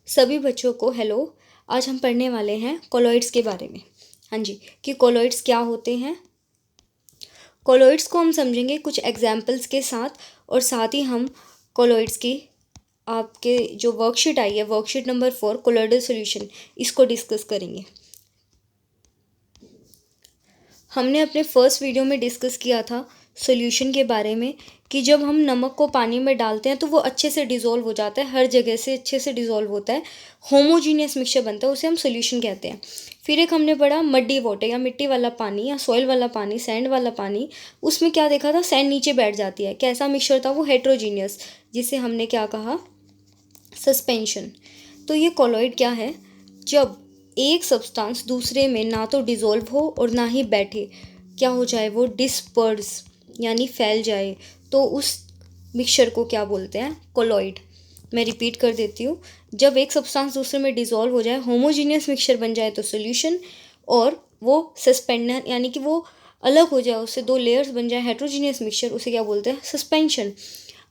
सभी बच्चों को हेलो। आज हम पढ़ने वाले हैं कोलॉइड्स के बारे में। हाँ जी, कि कोलॉइड्स क्या होते हैं। कोलॉइड्स को हम समझेंगे कुछ एग्जाम्पल्स के साथ, और साथ ही हम कोलॉइड्स की आपके जो वर्कशीट आई है, वर्कशीट नंबर 4 कोलॉइडल सॉल्यूशन, इसको डिस्कस करेंगे। हमने अपने फर्स्ट वीडियो में डिस्कस किया था सॉल्यूशन के बारे में, कि जब हम नमक को पानी में डालते हैं तो वो अच्छे से डिज़ोल्व हो जाता है, हर जगह से अच्छे से डिज़ोल्व होता है, होमोजीनियस मिक्सचर बनता है, उसे हम सॉल्यूशन कहते हैं। फिर एक हमने पढ़ा मड्डी वाटर या मिट्टी वाला पानी या सॉइल वाला पानी, सैंड वाला पानी। उसमें क्या देखा था, सैंड नीचे बैठ जाती है। कैसा मिक्सचर था वो, हेट्रोजीनियस, जिसे हमने क्या कहा, सस्पेंशन। तो ये कोलॉइड क्या है, जब एक सब्सटेंस दूसरे में ना तो डिज़ोल्व हो और ना ही बैठे, क्या हो जाए, वो डिस्पर्स यानी फैल जाए, तो उस मिक्सचर को क्या बोलते हैं, कोलॉइड। मैं रिपीट कर देती हूँ, जब एक सब्सटेंस दूसरे में डिज़ोल्व हो जाए, होमोजीनियस मिक्सचर बन जाए तो सॉल्यूशन, और वो सस्पेंडर यानी कि वो अलग हो जाए, उससे दो लेयर्स बन जाए, हेट्रोजीनियस मिक्सचर, उसे क्या बोलते हैं, सस्पेंशन।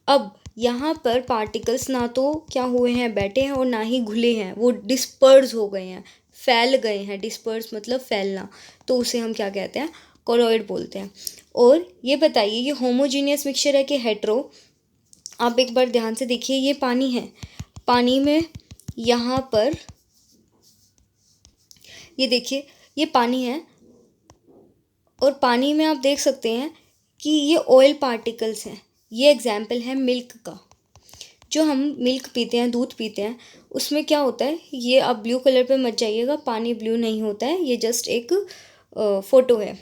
अब यहाँ पर पार्टिकल्स ना तो क्या हुए हैं, बैठे हैं, और ना ही घुले हैं, वो डिस्पर्स हो गए हैं, फैल गए हैं। डिस्पर्स मतलब फैलना, तो उसे हम क्या कहते हैं, कोलॉइड बोलते हैं। और ये बताइए, ये होमोजीनियस मिक्सचर है कि हेट्रो। आप एक बार ध्यान से देखिए, ये पानी है, पानी में यहाँ पर ये देखिए, ये पानी है, और पानी में आप देख सकते हैं कि ये ऑयल पार्टिकल्स हैं। ये एग्जाम्पल है मिल्क का। जो हम मिल्क पीते हैं, दूध पीते हैं, उसमें क्या होता है, ये आप ब्लू कलर पे मत जाइएगा, पानी ब्लू नहीं होता है, ये जस्ट एक फ़ोटो है।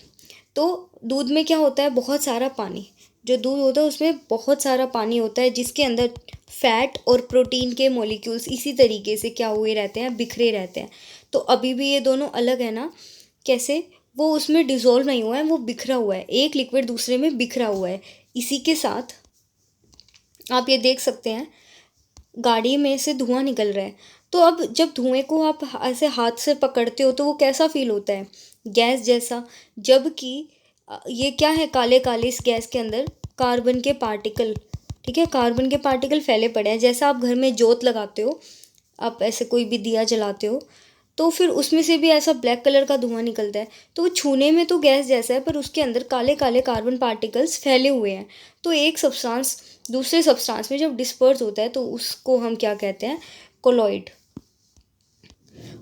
तो दूध में क्या होता है, बहुत सारा पानी। जो दूध होता है उसमें बहुत सारा पानी होता है, जिसके अंदर फैट और प्रोटीन के मॉलिक्यूल्स इसी तरीके से क्या हुए रहते हैं, बिखरे रहते हैं। तो अभी भी ये दोनों अलग है ना, कैसे, वो उसमें डिज़ोल्व नहीं हुआ है, वो बिखरा हुआ है, एक लिक्विड दूसरे में बिखरा हुआ है। इसी के साथ आप ये देख सकते हैं, गाड़ी में से धुआं निकल रहा है। तो अब जब धुएं को आप ऐसे हाथ से पकड़ते हो तो वो कैसा फील होता है, गैस जैसा। जबकि ये क्या है, काले काले इस गैस के अंदर कार्बन के पार्टिकल, ठीक है, कार्बन के पार्टिकल फैले पड़े हैं। जैसा आप घर में जोत लगाते हो, आप ऐसे कोई भी दिया जलाते हो, तो फिर उसमें से भी ऐसा ब्लैक कलर का धुआं निकलता है। तो वो छूने में तो गैस जैसा है, पर उसके अंदर काले काले कार्बन पार्टिकल्स फैले हुए हैं। तो एक सब्सटेंस दूसरे सब्सटेंस में जब डिस्पर्स होता है तो उसको हम क्या कहते हैं, कोलॉइड।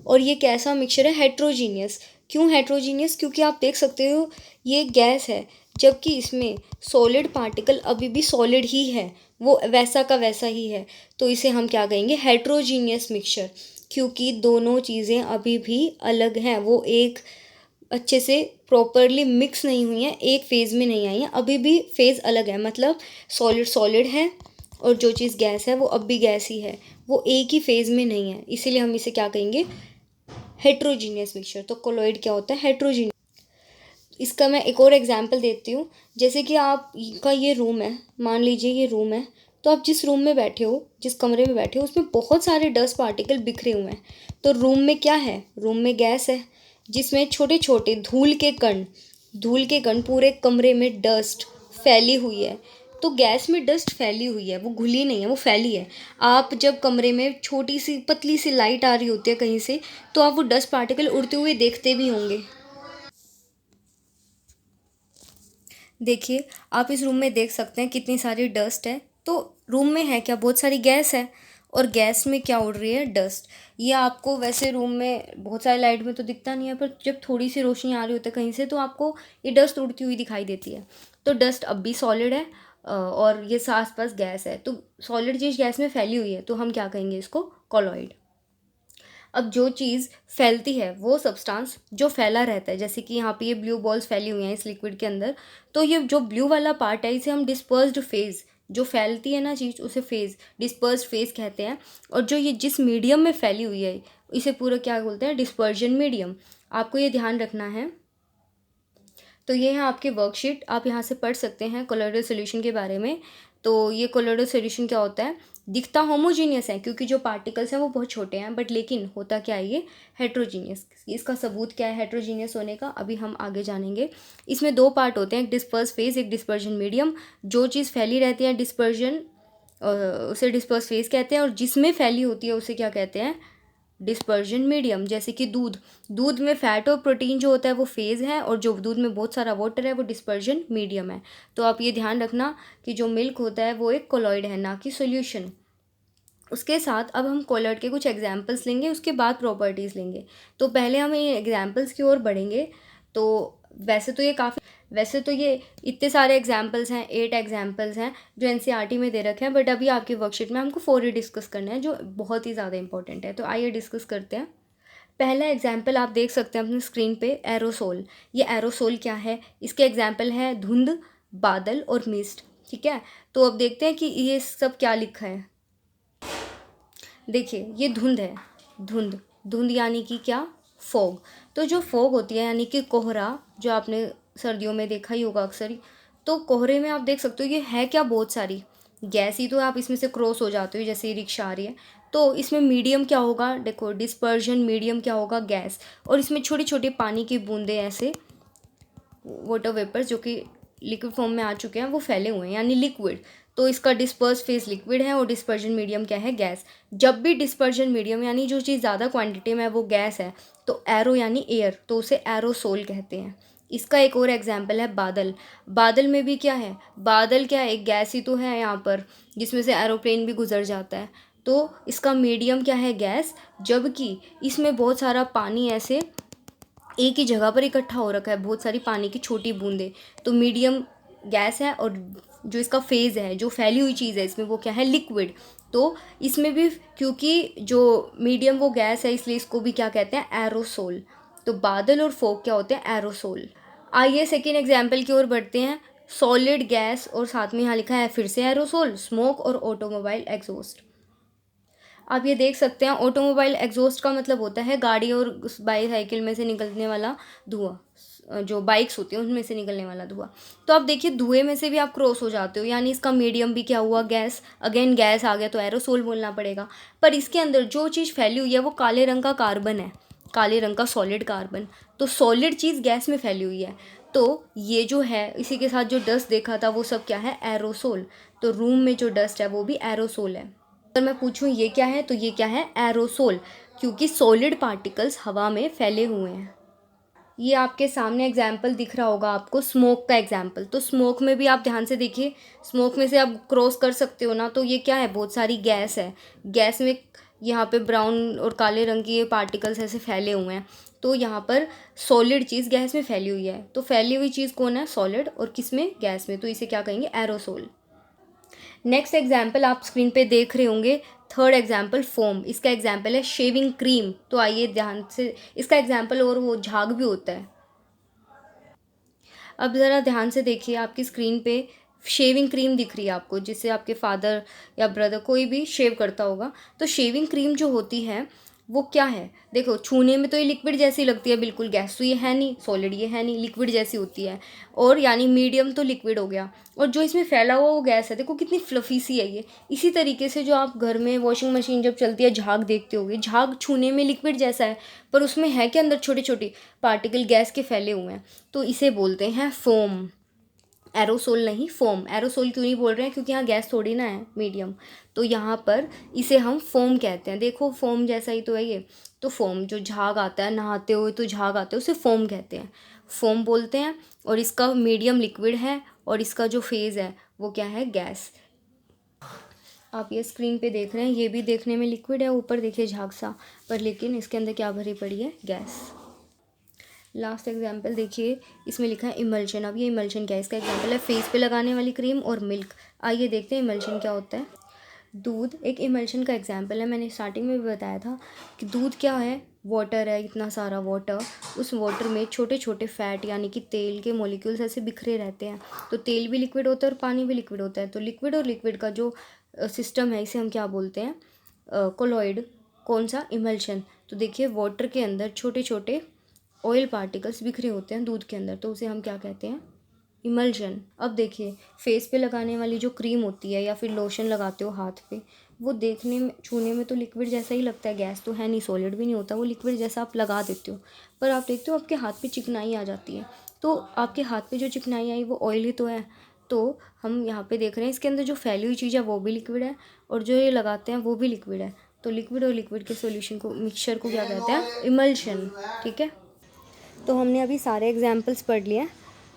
और ये कैसा मिक्सचर है, हेट्रोजीनियस। क्यों हेट्रोजीनियस, क्योंकि आप देख सकते हो ये गैस है, जबकि इसमें सॉलिड पार्टिकल अभी भी सॉलिड ही है, वो वैसा का वैसा ही है। तो इसे हम क्या कहेंगे, हेट्रोजीनियस मिक्सचर, क्योंकि दोनों चीज़ें अभी भी अलग हैं, वो एक अच्छे से प्रॉपरली मिक्स नहीं हुई हैं, एक फेज़ में नहीं आई हैं, अभी भी फेज़ अलग है। मतलब सॉलिड सॉलिड है, और जो चीज़ गैस है वो अब भी गैस ही है, वो एक ही फेज़ में नहीं है। इसीलिए हम इसे क्या कहेंगे, हेट्रोजीनियस मिक्सचर। तो कोलॉइड क्या होता है, हेट्रोजीनियस। इसका मैं एक और एग्जांपल देती हूँ। जैसे कि आप का ये रूम है, मान लीजिए ये रूम है, तो आप जिस रूम में बैठे हो, जिस कमरे में बैठे हो, उसमें बहुत सारे डस्ट पार्टिकल बिखरे हुए हैं। तो रूम में क्या है, रूम में गैस है, जिसमें छोटे छोटे धूल के कण पूरे कमरे में डस्ट फैली हुई है। तो गैस में डस्ट फैली हुई है, वो घुली नहीं है, वो फैली है। आप जब कमरे में छोटी सी पतली सी लाइट आ रही होती है कहीं से, तो आप वो डस्ट पार्टिकल उड़ते हुए देखते भी होंगे। देखिए, आप इस रूम में देख सकते हैं कितनी सारी डस्ट है। तो रूम में है क्या, बहुत सारी गैस है, और गैस में क्या उड़ रही है, डस्ट। ये आपको वैसे रूम में बहुत सारी लाइट में तो दिखता नहीं है, पर जब थोड़ी सी रोशनी आ रही होती है कहीं से, तो आपको ये डस्ट उड़ती हुई दिखाई देती है। तो डस्ट अब भी सॉलिड है, और ये आस पास गैस है, तो सॉलिड चीज़ गैस में फैली हुई है, तो हम क्या कहेंगे इसको, कोलॉइड। अब जो चीज़ फैलती है, वो सब्सटेंस जो फैला रहता है, जैसे कि यहाँ पे ये ब्लू बॉल्स फैली हुई हैं इस लिक्विड के अंदर, तो ये जो ब्लू वाला पार्ट है, इसे हम डिस्पर्स्ड फेज़, जो फैलती है ना चीज़, उसे फेज़, डिस्पर्स्ड फेज़ कहते हैं। और जो ये जिस मीडियम में फैली हुई है, इसे पूरा क्या बोलते हैं, डिस्पर्जन मीडियम। आपको ये ध्यान रखना है। तो ये है आपकी वर्कशीट, आप यहाँ से पढ़ सकते हैं कोलोइडल सॉल्यूशन के बारे में। तो ये कोलोइडल सॉल्यूशन क्या होता है, दिखता होमोजीनियस है, क्योंकि जो पार्टिकल्स हैं वो बहुत छोटे हैं, बट लेकिन होता क्या है, ये हेट्रोजीनियस। इसका सबूत क्या है हेट्रोजीनियस होने का, अभी हम आगे जानेंगे। इसमें दो पार्ट होते हैं, एक डिस्पर्स फेज, एक डिस्पर्जन मीडियम। जो चीज़ फैली रहती है डिस्पर्जन उसे डिस्पर्स फेज कहते हैं, और जिसमें फैली होती है उसे क्या कहते हैं, डिस्पर्जन मीडियम। जैसे कि दूध में फैट और प्रोटीन जो होता है वो फेज़ है, और जो दूध में बहुत सारा वाटर है वो डिस्पर्जन मीडियम है। तो आप ये ध्यान रखना कि जो मिल्क होता है वो एक कोलॉइड है, ना कि सॉल्यूशन। उसके साथ अब हम कोलॉइड के कुछ एग्जांपल्स लेंगे, उसके बाद प्रॉपर्टीज़ लेंगे। तो पहले हम ये एग्जांपल्स की ओर बढ़ेंगे। तो वैसे तो ये इतने सारे एग्जांपल्स हैं, 8 एग्जांपल्स हैं जो एनसीईआरटी में दे रखे हैं, बट अभी आपकी वर्कशीट में हमको 4 ही डिस्कस करना है, जो बहुत ही ज़्यादा इंपॉर्टेंट है। तो आइए डिस्कस करते हैं। पहला एग्जाम्पल आप देख सकते हैं अपनी स्क्रीन पे, एरोसोल। ये एरोसोल क्या है, इसके एग्जाम्पल है धुंध, बादल और मिस्ट। ठीक है, तो अब देखते हैं कि ये सब क्या लिखा है। देखिए ये धुंध है, धुंध यानी कि क्या, फॉग। तो जो फॉग होती है यानी कि कोहरा, जो आपने सर्दियों में देखा ही होगा अक्सर ही, तो कोहरे में आप देख सकते हो ये है क्या, बहुत सारी गैस ही तो आप इसमें से क्रॉस हो जाते हो, जैसे ये रिक्शा आ रही है। तो इसमें मीडियम क्या होगा, देखो डिस्पर्जन मीडियम क्या होगा, गैस। और इसमें छोटी छोटी पानी की बूंदें, ऐसे वाटर वेपर्स जो कि लिक्विड फॉर्म में आ चुके हैं, वो फैले हुए हैं यानी लिक्विड। तो इसका डिस्पर्स फेज लिक्विड है और डिस्पर्जन मीडियम क्या है, गैस। जब भी डिस्पर्जन मीडियम यानी जो चीज़ ज़्यादा क्वांटिटी में है वो गैस है, तो एरो यानी एयर, तो उसे एरोसोल कहते हैं। इसका एक और एग्जाम्पल है बादल। बादल में भी क्या है, बादल क्या है, एक गैस ही तो है यहाँ पर, जिसमें से एरोप्लेन भी गुजर जाता है। तो इसका मीडियम क्या है, गैस, जबकि इसमें बहुत सारा पानी ऐसे एक ही जगह पर इकट्ठा हो रखा है, बहुत सारी पानी की छोटी बूंदें। तो मीडियम गैस है, और जो इसका फेज़ है, जो फैली हुई चीज़ है इसमें, वो क्या है, लिक्विड। तो इसमें भी क्योंकि जो मीडियम वो गैस है, इसलिए इसको भी क्या कहते हैं, एरोसोल। तो बादल और फॉग क्या होते हैं, एरोसोल। आइए सेकेंड एग्जाम्पल की ओर बढ़ते हैं। सॉलिड गैस, और साथ में यहाँ लिखा है फिर से एरोसोल, स्मोक और ऑटोमोबाइल एग्जॉस्ट। आप ये देख सकते हैं, ऑटोमोबाइल एग्जॉस्ट का मतलब होता है गाड़ी और बाईसाइकिल में से निकलने वाला धुआं, जो बाइक्स होती हैं उनमें से निकलने वाला धुआं। तो आप देखिए धुएं में से भी आप क्रॉस हो जाते हो, यानी इसका मीडियम भी क्या हुआ, गैस। अगेन गैस आ गया तो एरोसोल बोलना पड़ेगा। पर इसके अंदर जो चीज़ फैली हुई है वो काले रंग का कार्बन है, काले रंग का सॉलिड कार्बन। तो सॉलिड चीज़ गैस में फैली हुई है। तो ये जो है, इसी के साथ जो डस्ट देखा था वो सब क्या है, एरोसोल। तो रूम में जो डस्ट है वो भी एरोसोल है। अगर मैं पूछूं ये क्या है, तो ये क्या है, एरोसोल, क्योंकि सॉलिड पार्टिकल्स हवा में फैले हुए हैं। ये आपके सामने एग्जाम्पल दिख रहा होगा आपको, स्मोक का एग्जाम्पल। तो स्मोक में भी आप ध्यान से देखिए, स्मोक में से आप क्रॉस कर सकते हो ना, तो ये क्या है, बहुत सारी गैस है। गैस में यहाँ पे ब्राउन और काले रंग की ये पार्टिकल्स ऐसे फैले हुए हैं। तो यहाँ पर सॉलिड चीज़ गैस में फैली हुई है। तो फैली हुई चीज़ कौन है, सॉलिड, और किस में, गैस में। तो इसे क्या कहेंगे, एरोसोल। नेक्स्ट एग्जाम्पल आप स्क्रीन पे देख रहे होंगे, थर्ड एग्जाम्पल फोम। इसका एग्जाम्पल है शेविंग क्रीम। तो आइए ध्यान से, इसका एग्जाम्पल और वो झाग भी होता है। अब ज़रा ध्यान से देखिए, आपकी स्क्रीन पे शेविंग क्रीम दिख रही है आपको, जिससे आपके फादर या ब्रदर कोई भी शेव करता होगा। तो शेविंग क्रीम जो होती है वो क्या है, देखो छूने में तो ये लिक्विड जैसी लगती है बिल्कुल, गैस तो ये है नहीं, सॉलिड ये है नहीं, लिक्विड जैसी होती है। और यानी मीडियम तो लिक्विड हो गया, और जो इसमें फैला हुआ वो गैस है। देखो कितनी फ्लफी सी है ये। इसी तरीके से जो आप घर में वॉशिंग मशीन जब चलती है, झाग देखते होगे, झाग छूने में लिक्विड जैसा है, पर उसमें है कि अंदर छोटे छोटे पार्टिकल गैस के फैले हुए हैं। तो इसे बोलते हैं फोम, एरोसोल नहीं, फोम। एरोसोल क्यों नहीं बोल रहे हैं, क्योंकि यहाँ गैस थोड़ी ना है, मीडियम। तो यहाँ पर इसे हम फोम कहते हैं। देखो फोम जैसा ही तो है ये। तो फोम, जो झाग आता है, नहाते हुए तो झाग आते हैं, उसे फोम कहते हैं, फोम बोलते हैं। और इसका मीडियम लिक्विड है, और इसका जो फेज़ है वो क्या है, गैस। आप ये स्क्रीन पे देख रहे हैं, ये भी देखने में लिक्विड है, ऊपर देखिए झाग सा, पर लेकिन इसके अंदर क्या भरी पड़ी है, गैस। लास्ट एग्जाम्पल देखिए, इसमें लिखा है इमल्शन। अब ये इमल्शन क्या है, इसका एग्जाम्पल है फेस पे लगाने वाली क्रीम और मिल्क। आइए देखते हैं इमल्शन क्या होता है। दूध एक इमल्शन का एग्जाम्पल है। मैंने स्टार्टिंग में भी बताया था कि दूध क्या है, वाटर है, इतना सारा वाटर। उस वाटर में छोटे छोटे फैट यानी कि तेल के मॉलिक्यूल्स ऐसे बिखरे रहते हैं। तो तेल भी लिक्विड होता है और पानी भी लिक्विड होता है। तो लिक्विड और लिक्विड का जो सिस्टम है, इसे हम क्या बोलते हैं, कोलॉइड। कौन सा, इमल्शन। तो देखिए वाटर के अंदर छोटे छोटे ऑयल पार्टिकल्स बिखरे होते हैं दूध के अंदर, तो उसे हम क्या कहते हैं, इमल्शन। अब देखिए फेस पे लगाने वाली जो क्रीम होती है या फिर लोशन लगाते हो हाथ पे, वो देखने में, छूने में तो लिक्विड जैसा ही लगता है, गैस तो है नहीं, सॉलिड भी नहीं होता, वो लिक्विड जैसा आप लगा देते हो। पर आप देखते हो आपके हाथ पे चिकनाई आ जाती है। तो आपके हाथ पे जो चिकनाई आई वो ऑयल ही तो है। तो हम यहाँ पे देख रहे हैं इसके अंदर जो फैली हुई चीज़ है वो भी लिक्विड है और जो ये लगाते हैं वो भी लिक्विड है। तो लिक्विड और लिक्विड के सॉल्यूशन को, मिक्सचर को क्या कहते हैं? इमल्शन। ठीक है, तो हमने अभी सारे एग्जाम्पल्स पढ़ लिए हैं।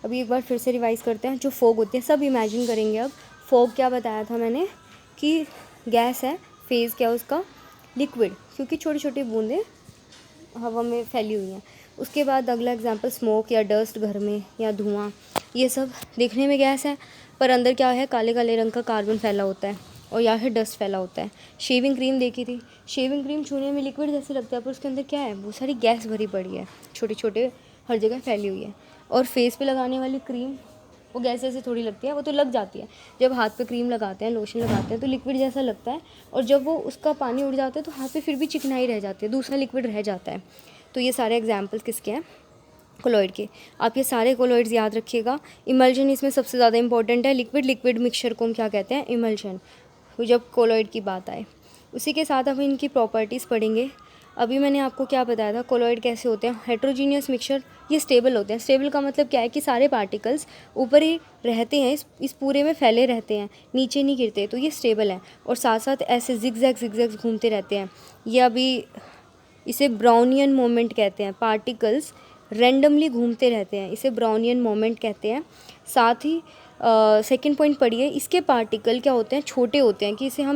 अभी एक बार फिर से रिवाइज़ करते हैं। जो फॉग होती है सब इमेजिन करेंगे। अब फॉग क्या बताया था मैंने कि गैस है, फेज़ क्या है उसका? लिक्विड, क्योंकि छोटी छोटी बूंदें हवा में फैली हुई हैं। उसके बाद अगला एग्जांपल स्मोक या डस्ट, घर में या धुआं, ये सब देखने में गैस है पर अंदर क्या है? काले काले रंग का कार्बन फैला होता है और या फिर डस्ट फैला होता है। शेविंग क्रीम देखी थी, शेविंग क्रीम छूने में लिक्विड जैसे लगता है पर उसके अंदर क्या है? बहुत सारी गैस भरी पड़ी है, छोटे छोटे हर जगह फैली हुई है। और फेस पे लगाने वाली क्रीम वो गैस जैसे थोड़ी लगती है, वो तो लग जाती है। जब हाथ पे क्रीम लगाते हैं, लोशन लगाते हैं तो लिक्विड जैसा लगता है और जब वो उसका पानी उड़ जाता है तो हाथ पे फिर भी चिकनाई रह जाती है, दूसरा लिक्विड रह जाता है। तो ये सारे एग्जाम्पल्स किसके हैं? कोलॉइड के। आप ये सारे कोलॉइड्स याद रखिएगा। इमल्शन इसमें सबसे ज़्यादा इंपॉर्टेंट है। लिक्विड लिक्विड मिक्सचर को हम क्या कहते हैं? इमल्शन, जब कोलॉइड की बात आए। उसी के साथ हम इनकी प्रॉपर्टीज़ पढ़ेंगे। अभी मैंने आपको क्या बताया था, कोलॉइड कैसे होते हैं? हेट्रोजीनियस मिक्सचर, ये स्टेबल होते हैं। स्टेबल का मतलब क्या है कि सारे पार्टिकल्स ऊपर ही रहते हैं, इस पूरे में फैले रहते हैं, नीचे नहीं गिरते, तो ये स्टेबल है। और साथ साथ ऐसे जिगजैग घूमते रहते हैं। ये अभी इसे ब्राउनियन मोमेंट कहते हैं। पार्टिकल्स रैंडमली घूमते रहते हैं, इसे ब्राउनियन मोमेंट कहते हैं। साथ ही सेकंड पॉइंट पढ़िए, इसके पार्टिकल क्या होते हैं? छोटे होते हैं कि इसे हम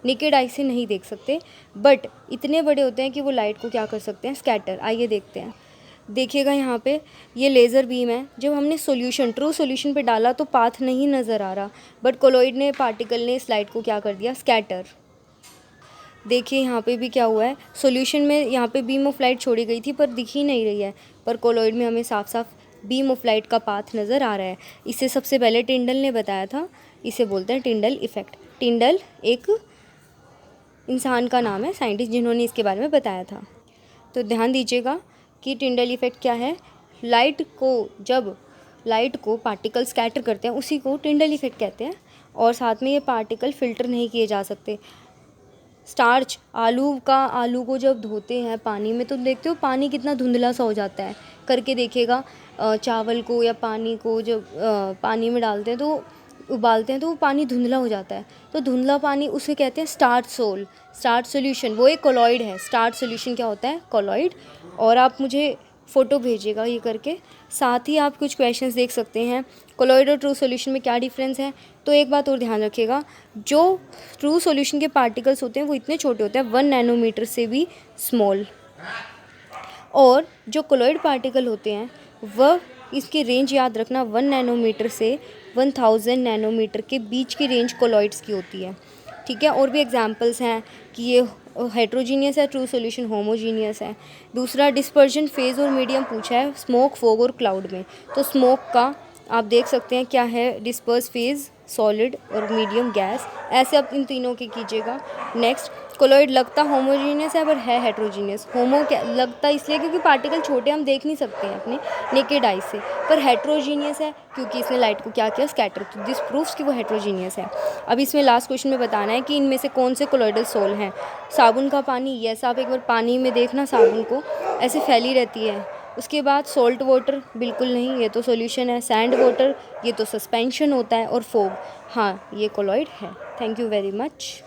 नेकेड आई से नहीं देख सकते, बट इतने बड़े होते हैं कि वो लाइट को क्या कर सकते हैं? स्कैटर। आइए देखते हैं। देखिएगा यहाँ पे ये लेज़र बीम है। जब हमने सॉल्यूशन, ट्रू सॉल्यूशन पे डाला तो पाथ नहीं नज़र आ रहा, बट कोलॉइड ने, पार्टिकल ने इस लाइट को क्या कर दिया? स्कैटर। देखिए यहाँ पे भी क्या हुआ है, सॉल्यूशन में यहाँ पे बीम ऑफ लाइट छोड़ी गई थी पर दिख ही नहीं रही है, पर कोलॉइड में हमें साफ साफ बीम ऑफ लाइट का पाथ नज़र आ रहा है। इसे सबसे पहले टिंडल ने बताया था, इसे बोलते हैं टिंडल इफ़ेक्ट। टिंडल एक इंसान का नाम है, साइंटिस्ट जिन्होंने इसके बारे में बताया था। तो ध्यान दीजिएगा कि टिंडल इफ़ेक्ट क्या है। जब लाइट को पार्टिकल स्कैटर करते हैं उसी को टिंडल इफ़ेक्ट कहते हैं। और साथ में ये पार्टिकल फ़िल्टर नहीं किए जा सकते। स्टार्च, आलू को जब धोते हैं पानी में तो देखते हो पानी कितना धुंधला सा हो जाता है, करके देखिएगा। चावल को या पानी को जब पानी में डालते हैं तो उबालते हैं तो वो पानी धुंधला हो जाता है, तो धुंधला पानी उसे कहते हैं स्टार्च सॉल्यूशन। वो एक कोलॉइड है। स्टार्च सॉल्यूशन क्या होता है? कोलॉइड। और आप मुझे फ़ोटो भेजिएगा ये करके। साथ ही आप कुछ क्वेश्चंस देख सकते हैं, कोलॉइड और ट्रू सॉल्यूशन में क्या डिफरेंस है। तो एक बात और ध्यान रखिएगा, जो ट्रू सॉल्यूशन के पार्टिकल्स होते हैं वो इतने छोटे होते हैं 1 नैनोमीटर से भी स्मॉल, और जो कोलॉइड पार्टिकल होते हैं वह, इसकी रेंज याद रखना, 1 नैनोमीटर से 1000 नैनोमीटर के बीच की रेंज कोलॉइड्स की होती है। ठीक है, और भी एग्जांपल्स हैं कि ये हेट्रोजीनियस है, ट्रू सॉल्यूशन होमोजीनियस है। दूसरा डिस्पर्जन फेज़ और मीडियम पूछा है स्मोक, फॉग और क्लाउड में। तो स्मोक का आप देख सकते हैं क्या है, डिस्पर्स फेज़, सॉलिड और मीडियम गैस। ऐसे आप इन तीनों के कीजिएगा। नेक्स्ट, कोलॉइड लगता होमोजीनियस है पर है हेट्रोजीनियस। होमो क्या लगता इसलिए क्योंकि पार्टिकल छोटे हम देख नहीं सकते हैं अपने नेकेड आई से, पर हेट्रोजीनियस है क्योंकि इसने लाइट को क्या किया? स्कैटर। तो दिस प्रूव्स कि वो हेट्रोजीनियस है। अब इसमें लास्ट क्वेश्चन में बताना है कि इनमें से कौन से कोलॉइडल सोल हैं। साबुन का पानी, यस, आप एक बार पानी में देखना, साबुन को ऐसे फैली रहती है। उसके बाद सॉल्ट वाटर, बिल्कुल नहीं, ये तो सॉल्यूशन है। सैंड वाटर, ये तो सस्पेंशन होता है। और फोग, हाँ, ये कोलॉइड है। Thank you very much.